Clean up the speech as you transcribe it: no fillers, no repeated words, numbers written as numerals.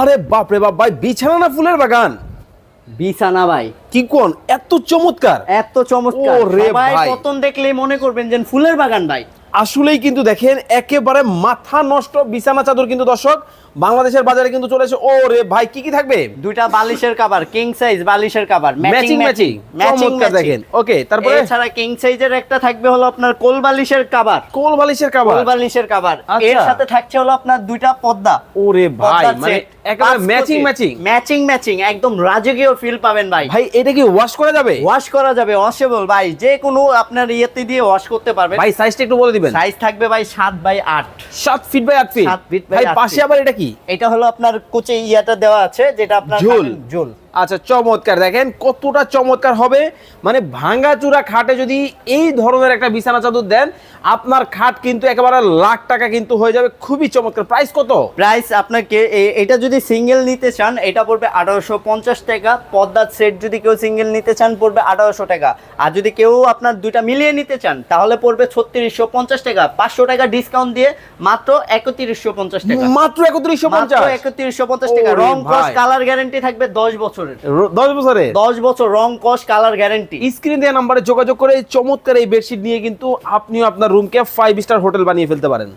আরে বাপ রে বাপ ভাই, বিছানা না ফুলের বাগান? বিছানা ভাই, কি কোন, এত চমৎকার! এত চমৎকার। ওরে সবাই ভাই। পতন দেখলেই মনে করবেন যে ফুলের বাগান ভাই। আসলেই কিন্তু দেখেন একেবারে মাথা নষ্ট বিছানা চাদর কিন্তু দর্শক বাংলাদেশের বাজারে কিন্তু চলে এসে। ও রে ভাই, কি কি থাকবে? দুইটা বালিশের কভার, কিং সাইজ বালিশের কভার, ম্যাচিং ম্যাচিং চমৎকার দেখেন। ওকে, তারপরে এছাড়া কিং সাইজের একটা থাকবে হলো আপনার কোল বালিশের কভার, কোল বালিশের কোল কভার। বালিশের কভার। আচ্ছা। এর সাথে থাকছে হলো আপনার দুইটা পর্দা। ওরে ভাই, পর্দার মানে set, একেবারে পাঁচ matching Kochi. Matching. Matching matching একদম রাজকীয় ফিল পাবেন ভাই। ভাই এটা কি ওয়াশ করা যাবে? ওয়াশ করা যাবে, ওয়াশেবল ভাই, যে কোনো আপনার ইয়েতে দিয়ে ওয়াশ করতে পারবেন। ভাই সাইজটা একটু বলে দিবেন। সাইজ থাকবে ভাই 7x8। 7 feet by 8 feet. 7 feet by ভাই 8 পাশে feet। আবার এটা কি? এটা হলো আপনার কোচে ইয়াটা দেওয়া আছে, যেটা আপনার ঝুল। ঝুল। আচ্ছা, চমৎকার দেখেন কতটা চমৎকার হবে। মানে ভাঙাচুরা খাটে যদি এই ধরনের একটা বিছানা চাদর দেন, আপনার খাট কিন্তু একেবারে লাখ টাকা কিন্তু হয়ে যাবে। খুবই চমৎকার। প্রাইস কত? প্রাইস আপনাকে এটা যদি সিঙ্গেল নিতে চান এটা পড়বে 1850 টাকা। পর্দার সেট যদি কেউ সিঙ্গেল নিতে চান পড়বে 1800 টাকা। আর যদি কেউ আপনার দুইটা মিলিয়ে নিতে চান তাহলে পড়বে 3650 টাকা। 500 টাকা ডিসকাউন্ট দিয়ে মাত্র 3150 টাকা। মাত্র 3150। মাত্র 3150 টাকা। ওরে রং কস ভাই। কালার গ্যারান্টি থাকবে 10 বছরের। 10 বছরে 10 বছর রং কস কালার গ্যারান্টি। স্ক্রিন দেওয়া নাম্বারে যোগাযোগ করে এই চমৎকার এই বেডশিট নিয়ে কিন্তু আপনিও আপনার রুমকে 5 স্টার হোটেল বানিয়ে ফেলতে পারেন।